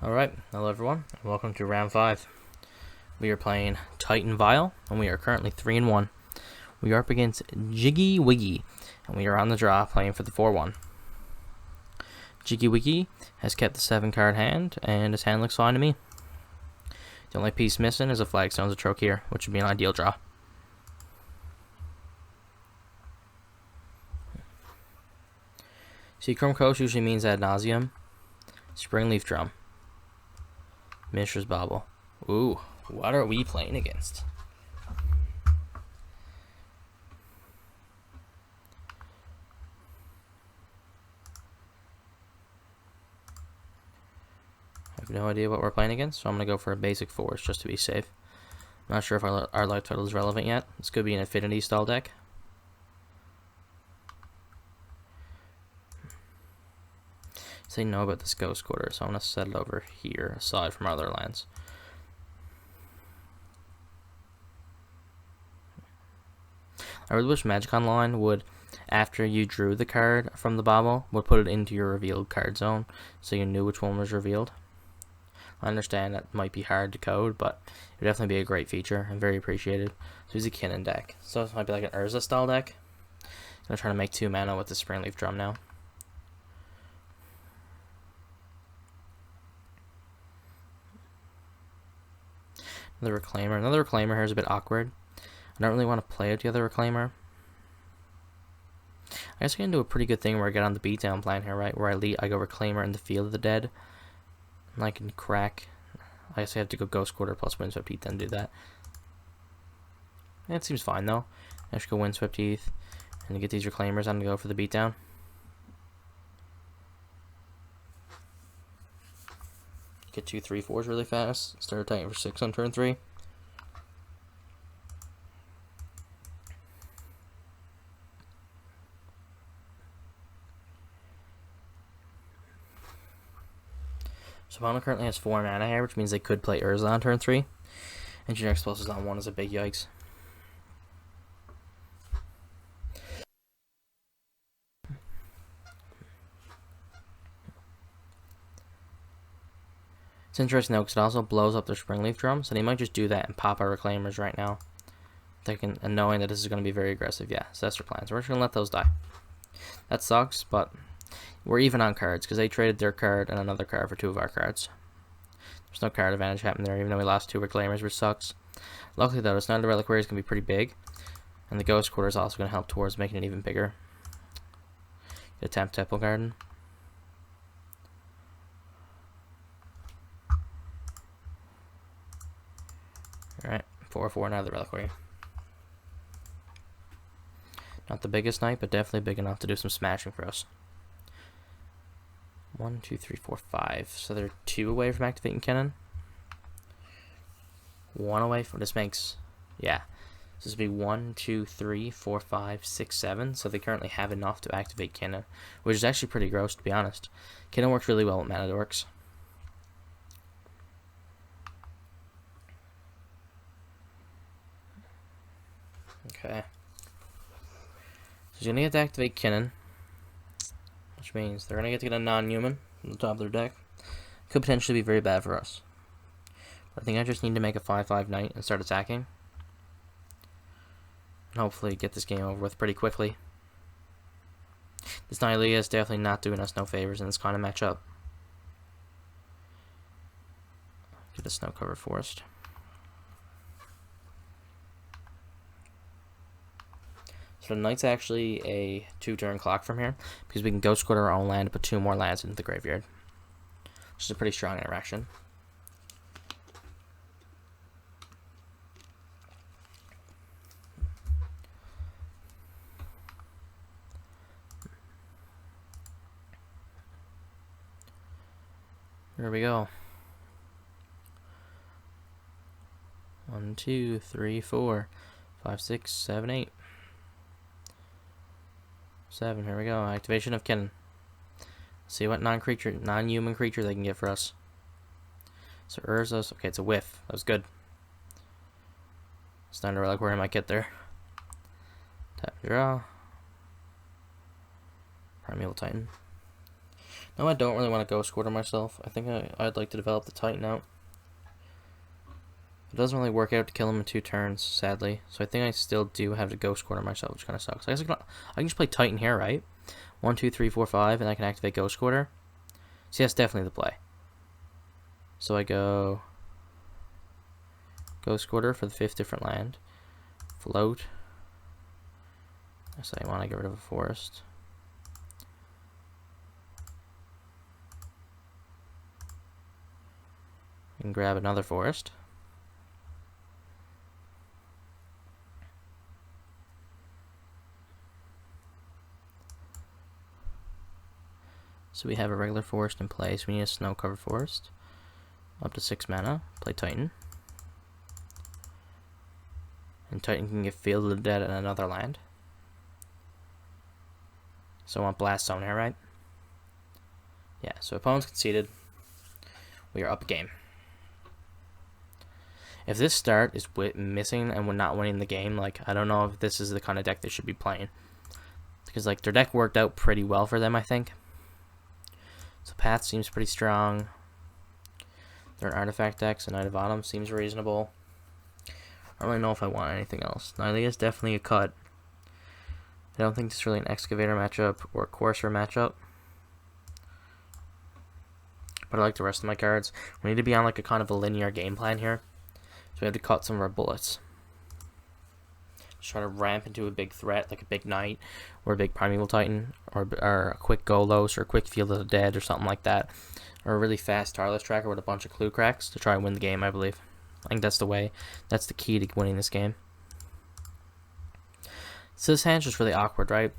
Alright, hello everyone, and welcome to round 5. We are playing Titan Vial, and we are currently 3-1. We are up against Jiggy Wiggy, and we are on the draw playing for the 4-1. Jiggy Wiggy has kept the 7-card hand, and his hand looks fine to me. The only piece missing is a Flagstone's a Troke here, which would be an ideal draw. See, Chrome Coast usually means ad nauseum. Springleaf Drum. Mishra's Bauble. Ooh, what are we playing against? I have no idea what we're playing against, so I'm going to go for a basic force just to be safe. I'm not sure if our life total is relevant yet. This could be an affinity style deck. Say no about this Ghost Quarter, so I'm going to set it over here, aside from our other lands. I really wish Magic Online would, after you drew the card from the bauble, would put it into your revealed card zone, so you knew which one was revealed. I understand that might be hard to code, but it would definitely be a great feature and very appreciated. So he's a Kinnan deck. So this might be like an Urza style deck. I'm going to try to make 2 mana with the Springleaf Drum now. Another Reclaimer. Another Reclaimer here is a bit awkward. I don't really want to play out the other Reclaimer. I guess I can do a pretty good thing where I get on the beatdown plan here, right? Where I go Reclaimer in the Field of the Dead. And I can crack. I guess I have to go Ghost Quarter plus Windswept Heath, then do that. It seems fine though. I should go Windswept Heath and get these Reclaimers on to go for the beatdown. Get 2 3/4s really fast. Start attacking for 6 on turn 3. So opponent currently has 4 mana here, which means they could play Urza on turn 3. Engineer Explosives on 1 is a big yikes. It's interesting though, because it also blows up their Springleaf Drum, so they might just do that and pop our Reclaimers right now. And knowing that this is going to be very aggressive, yeah, so that's their plan. So we're just going to let those die. That sucks, but we're even on cards, because they traded their card and another card for 2 of our cards. There's no card advantage happening there, even though we lost 2 Reclaimers, which sucks. Luckily though, the Snyder Reliquary is going to be pretty big, and the Ghost Quarter is also going to help towards making it even bigger. Get a Temp Temple Garden. Alright, 4/4 now the Reliquary. Not the biggest knight, but definitely big enough to do some smashing for us. 1, 2, 3, 4, 5. So they're 2 away from activating Kinnan. 1 away from this makes, yeah. So this would be 1, 2, 3, 4, 5, 6, 7. So they currently have enough to activate Kinnan, which is actually pretty gross to be honest. Kinnan works really well with mana dorks. Okay. So he's gonna get to activate Kinnan, which means they're gonna get to get a non-human on the top of their deck. Could potentially be very bad for us. But I think I just need to make a 5/5 knight and start attacking. And hopefully get this game over with pretty quickly. This Nylea is definitely not doing us no favors in this kind of matchup. Get a snow-covered forest. So the knight's actually a 2-turn clock from here, because we can Ghost Quarter our own land and put 2 more lands into the graveyard, which is a pretty strong interaction. Here we go. 1, 2, 3, 4, 5, 6, 7, 8. 7, here we go. Activation of Kinnan. See what non-human creature they can get for us. So Urza's, okay, it's a whiff. That was good. It's time to Reliquary I might get there. Tap draw. Primeval Titan. No, I don't really want to Ghost Quarter myself. I think I'd like to develop the Titan out. It doesn't really work out to kill him in 2 turns, sadly. So I think I still do have to Ghost Quarter myself, which kind of sucks. I guess I can just play Titan here, right? 1, 2, 3, 4, 5, and I can activate Ghost Quarter. So that's definitely the play. So I go Ghost Quarter for the 5th different land. Float. So I want to get rid of a forest. And grab another forest. So we have a regular forest in place. We need a snow-covered forest. Up to 6 mana. Play Titan. And Titan can get Field of the Dead and another land. So I want Blast Zone here, right? Yeah, so opponent's conceded. We are up a game. If this start is missing and we're not winning the game, like, I don't know if this is the kind of deck they should be playing. Because, like, their deck worked out pretty well for them, I think. So Path seems pretty strong. Their artifact deck, so Knight of Autumn seems reasonable. I don't really know if I want anything else. Nylea is definitely a cut. I don't think this is really an Excavator matchup or a Courser matchup. But I like the rest of my cards. We need to be on like a kind of a linear game plan here. So we have to cut some of our bullets. Just try to ramp into a big threat, like a big Knight, or a big Primeval Titan, or a quick Golos, or a quick Field of the Dead, or something like that. Or a really fast Tireless Tracker with a bunch of clue cracks to try and win the game, I believe. I think that's the way. That's the key to winning this game. So this hand's just really awkward, right?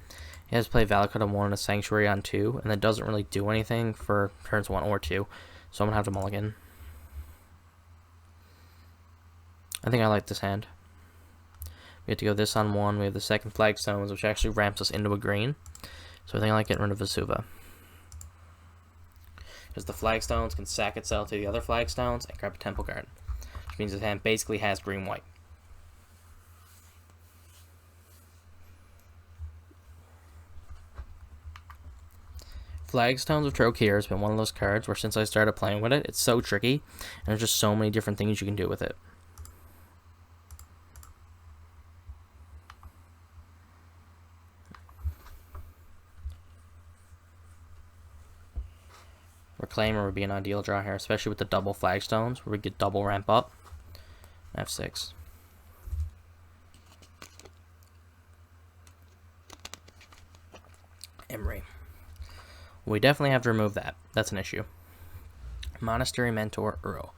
He has to play Valakut on 1 and a Sanctuary on 2, and that doesn't really do anything for turns 1 or 2. So I'm going to have to mulligan. I think I like this hand. We have to go this on 1. We have the second Flagstones, which actually ramps us into a green. So I think I like getting rid of Vesuva. Because the Flagstones can sack itself to the other Flagstones and grab a Temple Guard. Which means this hand basically has green-white. Flagstones of Trokir has been one of those cards where since I started playing with it, it's so tricky, and there's just so many different things you can do with it. Reclaimer would be an ideal draw here, especially with the double Flagstones, where we get double ramp up. F6. Emery. We definitely have to remove that. That's an issue. Monastery Mentor Uro.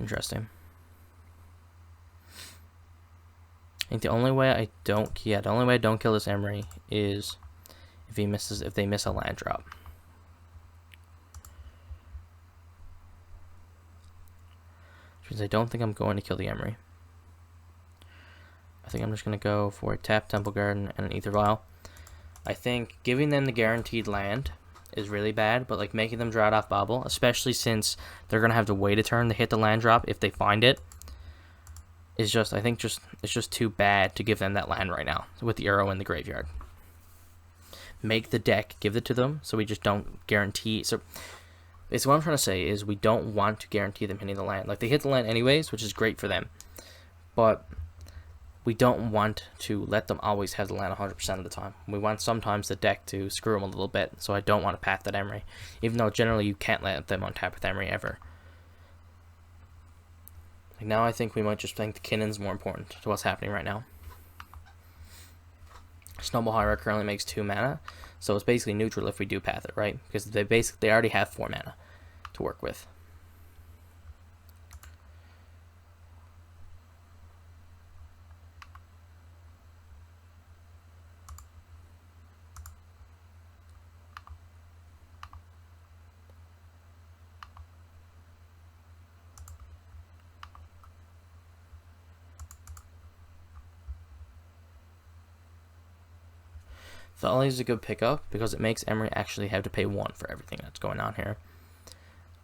Interesting. I think the only way I don't kill this Emery is if they miss a land drop. Which means I don't think I'm going to kill the Emery. I think I'm just going to go for a tap Temple Garden and an Ether Vial. I think giving them the guaranteed land is really bad, but like making them draw it off Bobble, especially since they're going to have to wait a turn to hit the land drop if they find it, is just, I think it's just too bad to give them that land right now with the arrow in the graveyard. Make the deck, give it to them, so we just don't guarantee. So it's what I'm trying to say is we don't want to guarantee them hitting the land. Like they hit the land anyways, which is great for them, but we don't want to let them always have the land 100% of the time. We want sometimes the deck to screw them a little bit, so I don't want to path that Emery, even though generally you can't let them untap with Emery ever. Like now I think we might just think the Kinnan's more important to what's happening right now. Snowball Hierarch currently makes 2 mana, so it's basically neutral if we do path it, right? Because they already have 4 mana to work with. Thalia is a good pickup because it makes Emery actually have to pay 1 for everything that's going on here.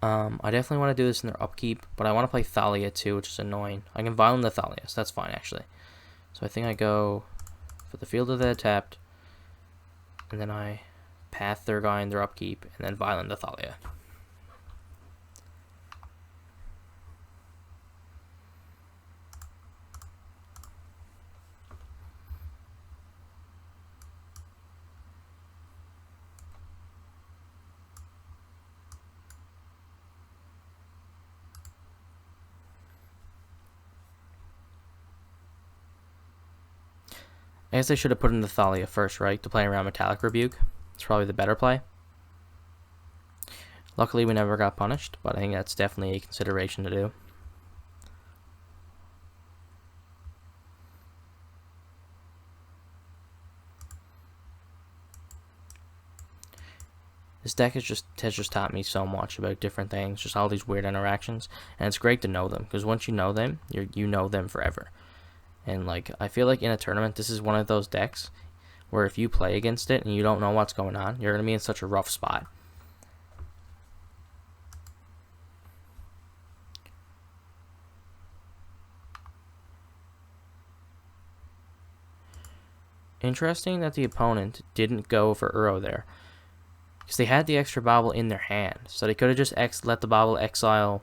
I definitely want to do this in their upkeep, but I want to play Thalia too, which is annoying. I can Vial the Thalia, so that's fine actually. So I think I go for the Field of the Dead tapped, and then I Path their guy in their upkeep, and then Vial into Thalia. I guess I should have put in the Thalia first, right? To play around Metallic Rebuke. It's probably the better play. Luckily, we never got punished, but I think that's definitely a consideration to do. This deck has just taught me so much about different things, just all these weird interactions, and it's great to know them, because once you know them, you know them forever. And like, I feel like in a tournament, this is one of those decks where if you play against it and you don't know what's going on, you're going to be in such a rough spot. Interesting that the opponent didn't go for Uro there, because they had the extra bobble in their hand, so they could have just let the bobble exile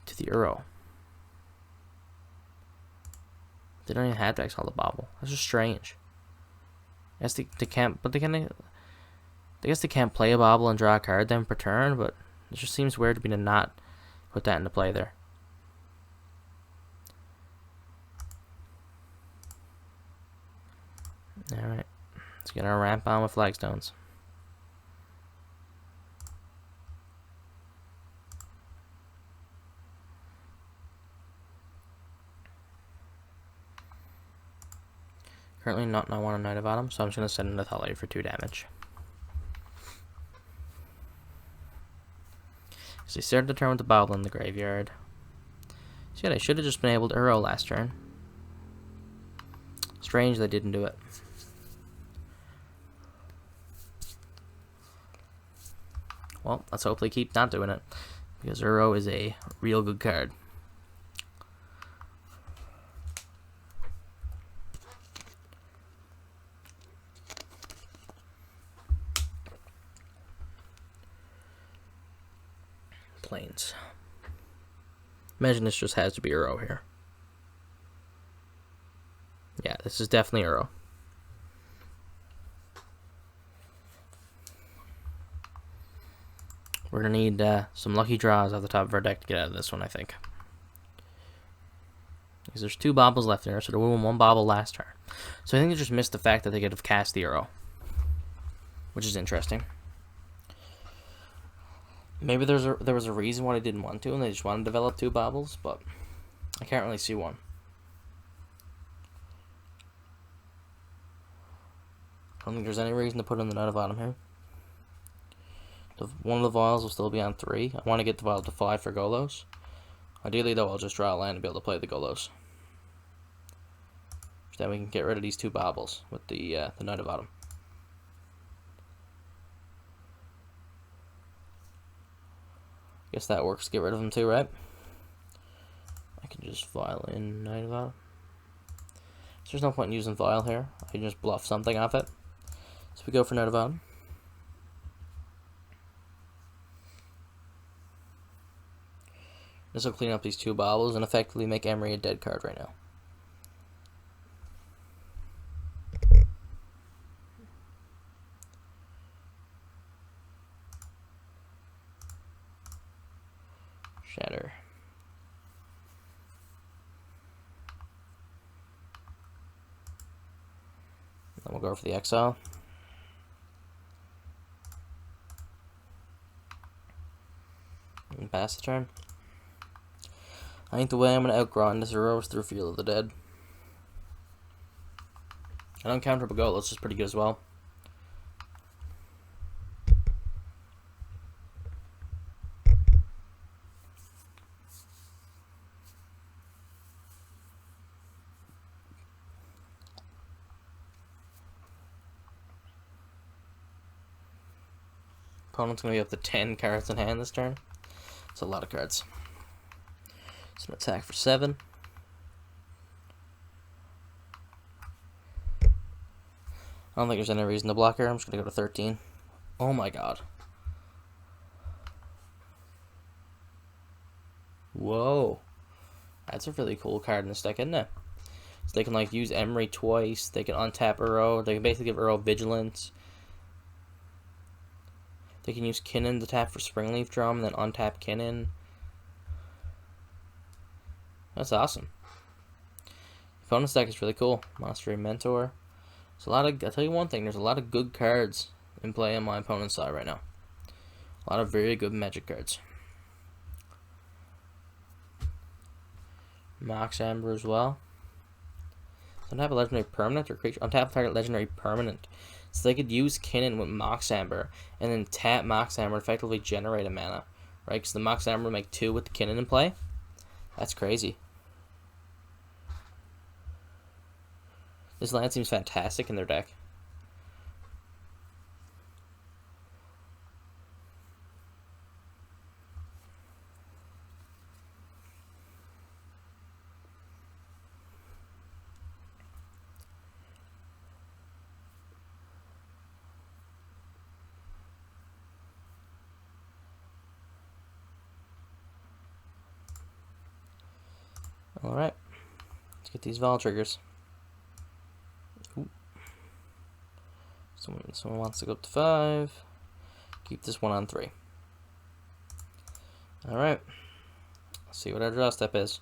to the Uro. They don't even have to exile the bobble. That's just strange. I guess they can't, but I guess they can't play a bobble and draw a card then per turn, but it just seems weird to me to not put that into play there. Alright, let's get our ramp on with flagstones. Currently not want a Knight of Autumn, so I'm just going to send in a Thalia for 2 damage. So he started the turn with the Bobble in the graveyard. So yeah, they should have just been able to Uro last turn. Strange they didn't do it. Well, let's hopefully keep not doing it, because Uro is a real good card. Plains. Imagine this just has to be Uro here. Yeah, this is definitely Uro. We're going to need some lucky draws off the top of our deck to get out of this one, I think. Because there's 2 bobbles left there, so they're winning 1 bobble last turn. So I think they just missed the fact that they could have cast the Uro, which is interesting. Maybe there was a reason why they didn't want to, and they just wanted to develop 2 bobbles, but I can't really see one. I don't think there's any reason to put in the Knight of Autumn here. One of the Vials will still be on 3. I want to get the Vial to 5 for Golos. Ideally, though, I'll just draw a land and be able to play the Golos. Then we can get rid of these 2 bobbles with the Knight of Autumn. Guess that works. Get rid of them too, right? I can just Vial in Knight of Autumn. So there's no point in using Vial here. I can just bluff something off it. So we go for Knight of Autumn. This will clean up these 2 bobbles and effectively make Emery a dead card right now. Shatter. Then we'll go for the exile. And pass the turn. I think the way I'm going to outgrind this Uro is through Field of the Dead. I don't counter Bagol, this is pretty good as well. Opponent's going to be up to 10 cards in hand this turn. It's a lot of cards. So an attack for 7. I don't think there's any reason to block her. I'm just going to go to 13. Oh my god. Whoa. That's a really cool card in this deck, isn't it? So they can like use Emery twice. They can untap Uro. They can basically give Uro Vigilance. They can use Kinnan to tap for Springleaf Drum, and then untap Kinnan. That's awesome. Opponent's deck is really cool. Mastery Mentor. There's a lot of. I'll tell you one thing. There's a lot of good cards in play on my opponent's side right now. A lot of very good Magic cards. Mox Amber as well. Untap a legendary permanent or creature. Untap target legendary permanent. So they could use Kinnan with Mox Amber and then tap Mox Amber and effectively generate a mana. Right? Because the Mox Amber will make 2 with the Kinnan in play. That's crazy. This land seems fantastic in their deck. Alright. Let's get these Vial triggers. Ooh. Someone wants to go up to 5. Keep this one on 3. Alright. Let's see what our draw step is.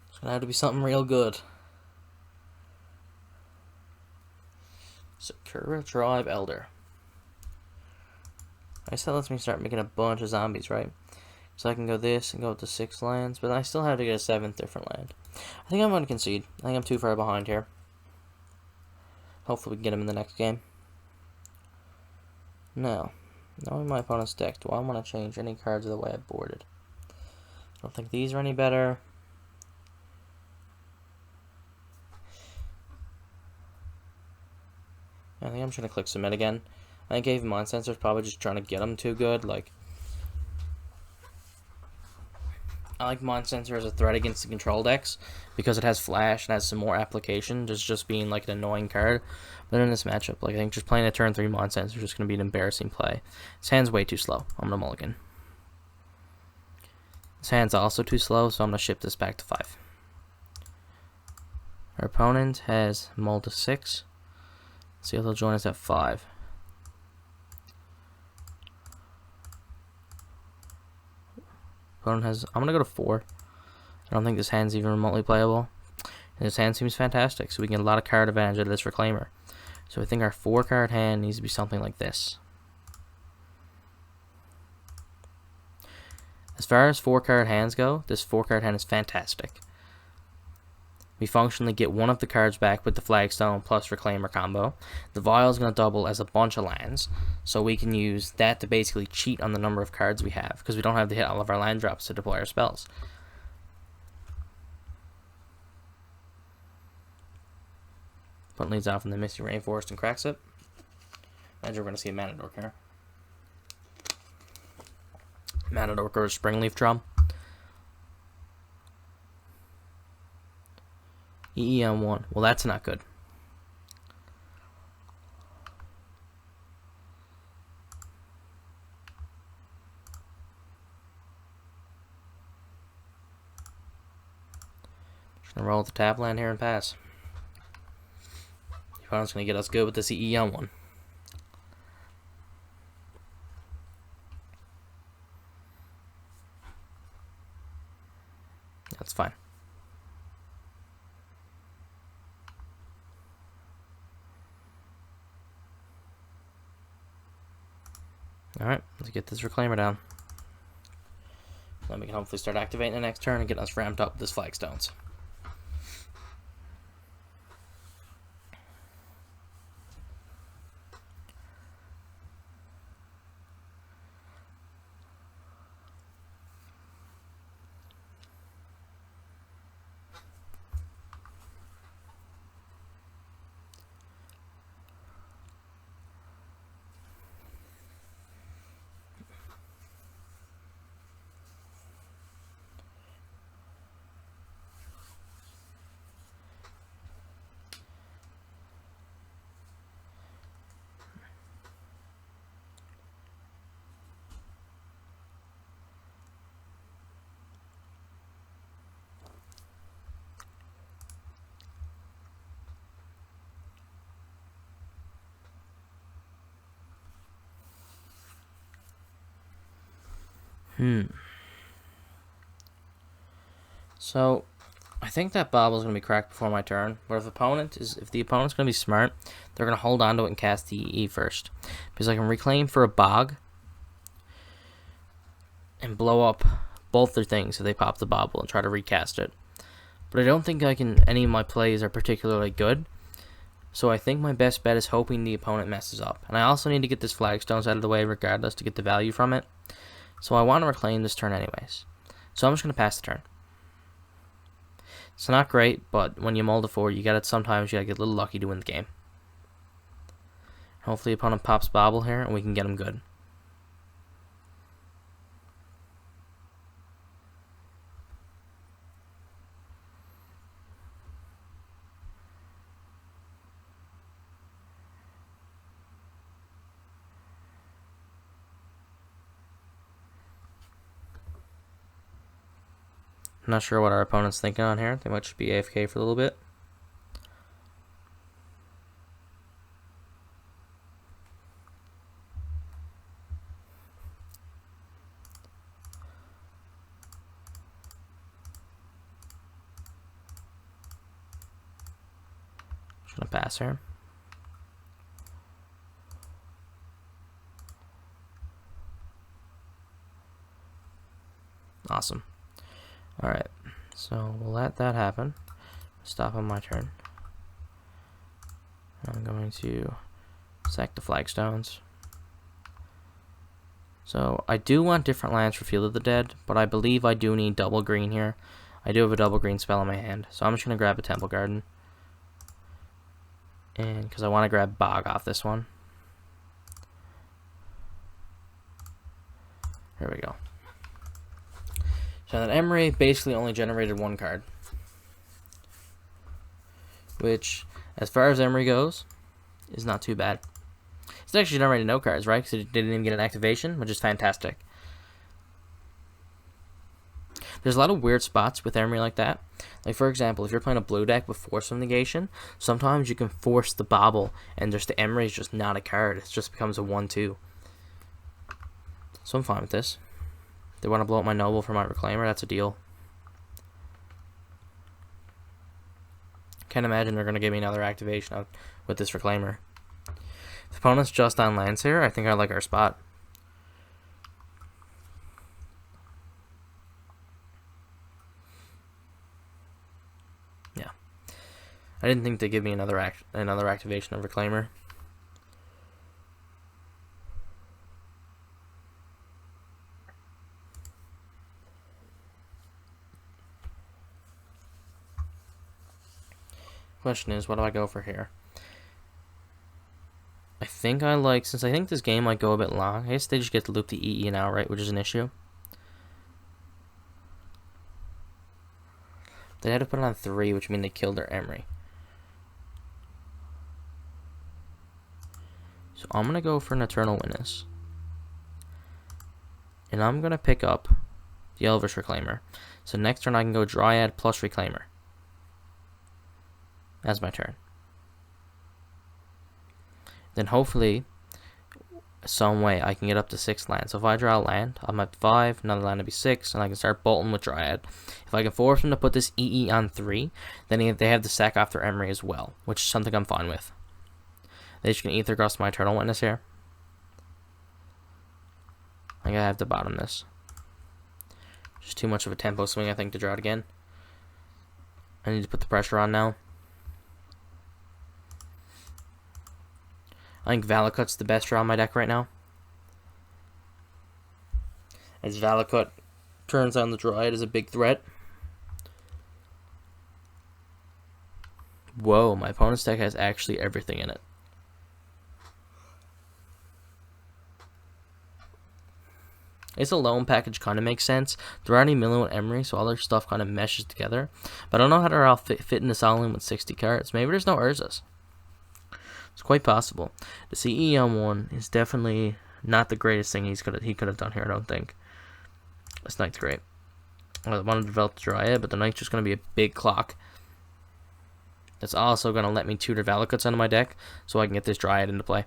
It's gonna have to be something real good. Sakura Tribe Elder. I said lets me start making a bunch of zombies, right? So I can go this and go up to 6 lands, but I still have to get a 7th different land. I think I'm going to concede. I think I'm too far behind here. Hopefully we can get him in the next game. Now, knowing my opponent's deck, do I want to change any cards of the way I boarded? I don't think these are any better. I think I'm trying to click submit again. I gave Mind Sensors probably just trying to get them too good. Like, I like Mind Sensor as a threat against the control decks because it has flash and has some more application. Just being like an annoying card. But in this matchup, like I think just playing a turn 3 Mind Sensor is just going to be an embarrassing play. His hand's way too slow. I'm going to mulligan. His hand's also too slow, so I'm going to ship this back to 5. Our opponent has mulled to 6. See if they'll join us at 5. Opponent has. I'm gonna go to 4. I don't think this hand's even remotely playable. And this hand seems fantastic, so we can get a lot of card advantage out of this Reclaimer. So I think our 4-card hand needs to be something like this. As far as 4-card hands go, this 4-card hand is fantastic. We functionally get one of the cards back with the Flagstone plus Reclaimer combo. The Vial is going to double as a bunch of lands, so we can use that to basically cheat on the number of cards we have, because we don't have to hit all of our land drops to deploy our spells. Opponent leads off in the Misty Rainforest and cracks it. Imagine we're going to see a Matador here. Matador goes Springleaf Drum. EEM1. Well, that's not good. Just gonna roll with the tap land here and pass. The opponent's gonna get us good with this EEM1. That's fine. Alright, let's get this Reclaimer down. Then we can hopefully start activating the next turn and get us ramped up with this Flagstones. So, I think that Bobble's going to be cracked before my turn. But if the opponent's going to be smart, they're going to hold on to it and cast the EE first. Because I can reclaim for a Bog and blow up both their things if they pop the Bobble and try to recast it. But I don't think any of my plays are particularly good. So I think my best bet is hoping the opponent messes up. And I also need to get this Flagstones out of the way regardless to get the value from it. So I want to reclaim this turn anyways. So I'm just going to pass the turn. It's not great, but when you mull to 4, sometimes you gotta get a little lucky to win the game. Hopefully the opponent pops Bobble here and we can get him good. I'm not sure what our opponent's thinking on here. They might just be AFK for a little bit. Just gonna pass here. Awesome. Alright, so we'll let that happen. Stop on my turn. I'm going to sack the Flagstones. So I do want different lands for Field of the Dead, but I believe I do need double green here. I do have a double green spell in my hand, so I'm just going to grab a Temple Garden. And because I want to grab Bog off this one. There we go. So that Emery basically only generated one card. Which, as far as Emery goes, is not too bad. It's actually generated no cards, right? Because it didn't even get an activation, which is fantastic. There's a lot of weird spots with Emery like that. Like, for example, if you're playing a blue deck with Force of Negation, sometimes you can force the Bobble, and just the Emery is just not a card. It just becomes a 1-2. So I'm fine with this. They want to blow up my Noble for my Reclaimer, that's a deal. Can't imagine they're going to give me another activation with this Reclaimer. If the opponent's just on lands here, I think I like our spot. Yeah. I didn't think they'd give me another activation of Reclaimer. Question is, what do I go for here? I think since I think this game might go a bit long, I guess they just get to loop the EE now, right? Which is an issue. They had to put it on 3, which means they killed their Emery. So I'm going to go for an Eternal Witness. And I'm going to pick up the Elvish Reclaimer. So next turn I can go Dryad plus Reclaimer. That's my turn. Then hopefully, some way I can get up to 6 lands. So if I draw a land, I'm at 5, another land will be 6, and I can start bolting with Dryad. If I can force them to put this EE on 3, then they have to sack off their Emery as well, which is something I'm fine with. They just can Ether Gust my Eternal Witness here. I gotta have to bottom this. Just too much of a tempo swing, I think, to draw it again. I need to put the pressure on now. I think Valakut's the best draw on my deck right now. As Valakut turns on the Dryad as a big threat. Whoa, my opponent's deck has actually everything in it. It's a loan package kind of makes sense. They're already milling with Emery, so all their stuff kind of meshes together. But I don't know how they're all fit in this all in with 60 cards. Maybe there's no Urzas. It's quite possible. The CE on 1 is definitely not the greatest thing he could have done here, I don't think. This Knight's great. I want to develop the Dryad, but the Knight's just going to be a big clock. That's also going to let me tutor Valakuts onto my deck, so I can get this Dryad into play.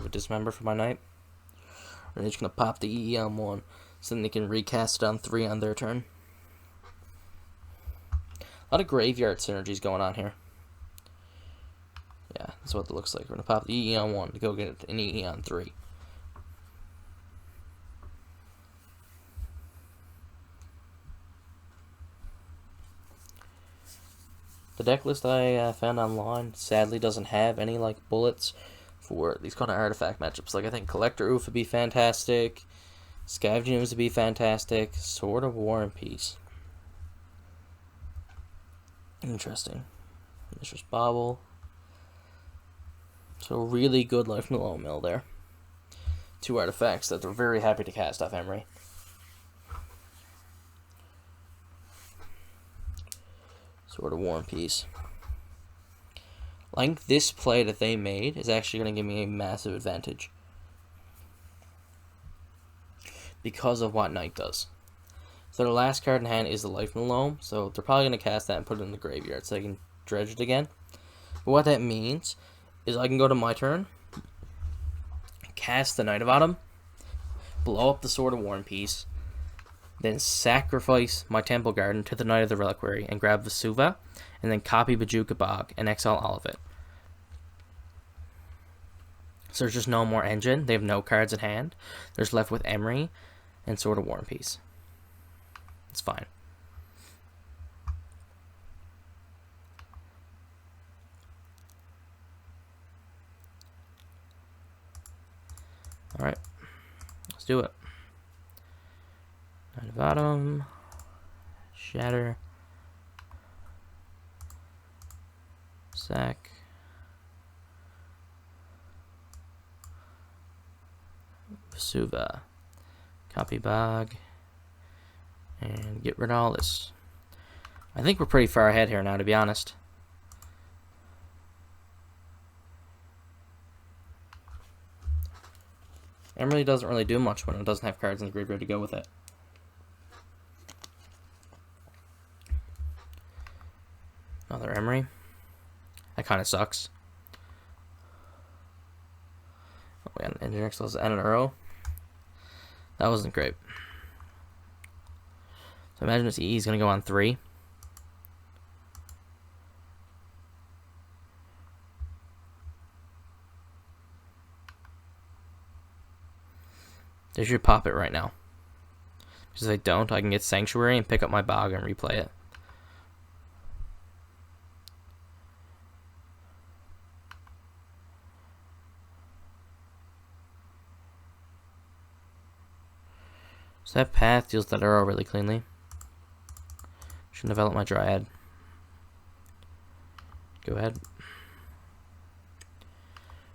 a dismember for my knight. Or they're just going to pop the EE on 1, so then they can recast it on 3 on their turn. A lot of graveyard synergies going on here. Yeah, that's what it looks like. We're going to pop the EE on 1 to go get an EE on 3. The deck list I found online sadly doesn't have any like bullets for these kind of artifact matchups. Like I think Collector Oof would be fantastic, Scavenging Ooze would be fantastic, Sword of War and Peace. Interesting. Mistress Bauble. So really good Life Below mill there. 2 artifacts that they're very happy to cast off Emery. Sword of War and Peace. I think this play that they made is actually going to give me a massive advantage. Because of what Knight does. So their last card in hand is the Life Below, so they're probably going to cast that and put it in the graveyard so they can dredge it again. But what that means is I can go to my turn, cast the Knight of Autumn, blow up the Sword of War and Peace, then sacrifice my Temple Garden to the Knight of the Reliquary and grab Vesuva, and then copy Bajuka Bog and exile all of it. So there's just no more engine. They have no cards in hand. They're just left with Emery and Sword of War and Peace. It's fine. Alright. Let's do it. Knight of Autumn. Shatter. Sack. Vesuva. Copy Bog. And get rid of all this. I think we're pretty far ahead here now, to be honest. Emery doesn't really do much when it doesn't have cards in the graveyard to go with it. Another Emery. That kind of sucks. Oh, we got an Engineer and an Earl. That wasn't great. So imagine this EE is going to go on 3. They should pop it right now. Because if they don't, I can get Sanctuary and pick up my Bog and replay it. So that path deals that arrow really cleanly. Should develop my Dryad. Go ahead.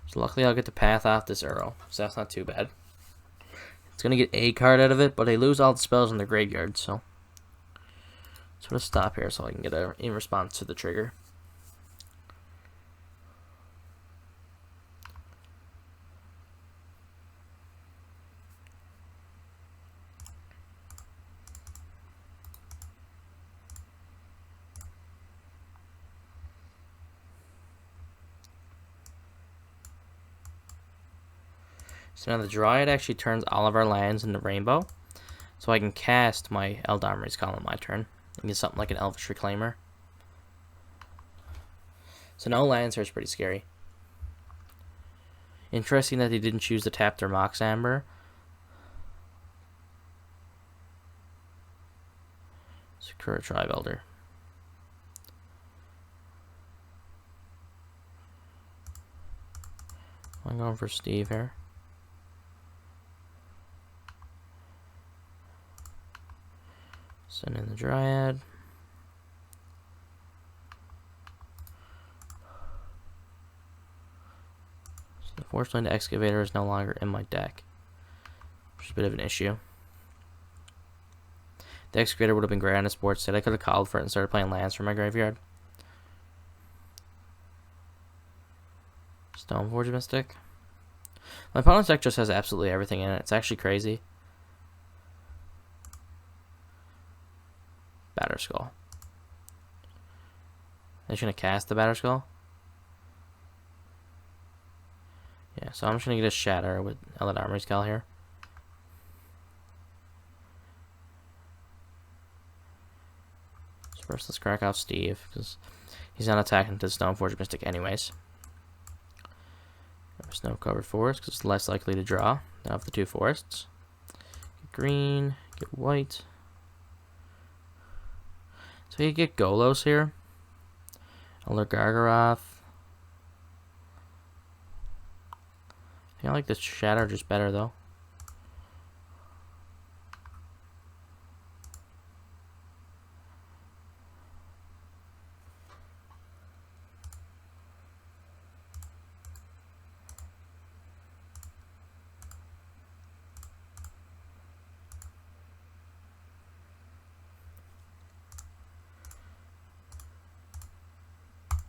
So luckily I'll get the path off this arrow, so that's not too bad. It's going to get a card out of it, but they lose all the spells in their graveyard, so sort of stop here so I can get a in response to the trigger. So now the Dryad actually turns all of our lands into Rainbow. So I can cast my Eldormari's Call on my turn and get something like an Elvish Reclaimer. So no lands here is pretty scary. Interesting that they didn't choose to tap their Mox Amber. Sakura Tribe Elder. I'm going for Steve here. Send in the Dryad. So unfortunately the Excavator is no longer in my deck, which is a bit of an issue. The Excavator would have been great on a sports set. I could have called for it and started playing lands from my graveyard. Stoneforge Mystic. My opponent's deck just has absolutely everything in it. It's actually crazy. Batterskull. They're going to cast the Batterskull. Yeah, so I'm just going to get a Shatter with Elite Armory's Cal here. So first let's crack off Steve, because he's not attacking the Stoneforge Mystic anyways. Snow covered forest, because it's less likely to draw out of the two forests. Get green, get white. So you get Golos here. Elder Gargaroth. I like the Shatter just better though.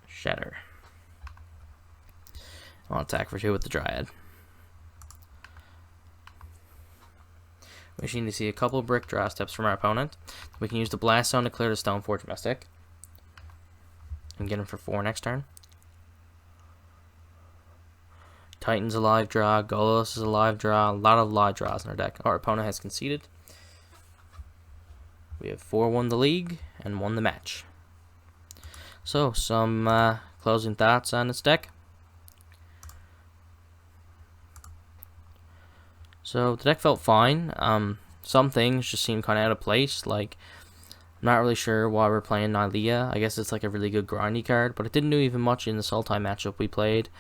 Shatter. I'll attack for 2 with the Dryad. Wishing to see a couple brick draw steps from our opponent. We can use the Blast Zone to clear the Stoneforge Mystic. And get him for 4 next turn. Titan's a live draw. Golos is a live draw. A lot of live draws in our deck. Our opponent has conceded. We have 4 won the league and 1 the match. So, some closing thoughts on this deck. So, the deck felt fine. Some things just seemed kind of out of place. Like, I'm not really sure why we're playing Nylea. I guess it's like a really good grindy card, but it didn't do even much in the Sultai matchup we played.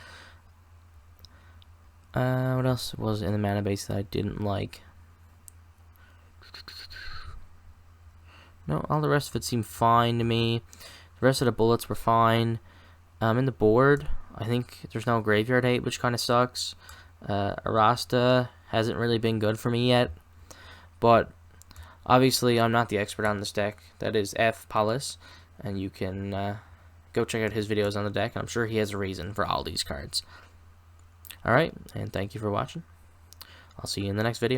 What else was in the mana base that I didn't like? No, all the rest of it seemed fine to me. The rest of the bullets were fine. In the board, I think there's no Graveyard Hate, which kind of sucks. Arasta hasn't really been good for me yet. But obviously, I'm not the expert on this deck. That is F. Paulus, and you can go check out his videos on the deck. I'm sure he has a reason for all these cards. Alright, and thank you for watching. I'll see you in the next video.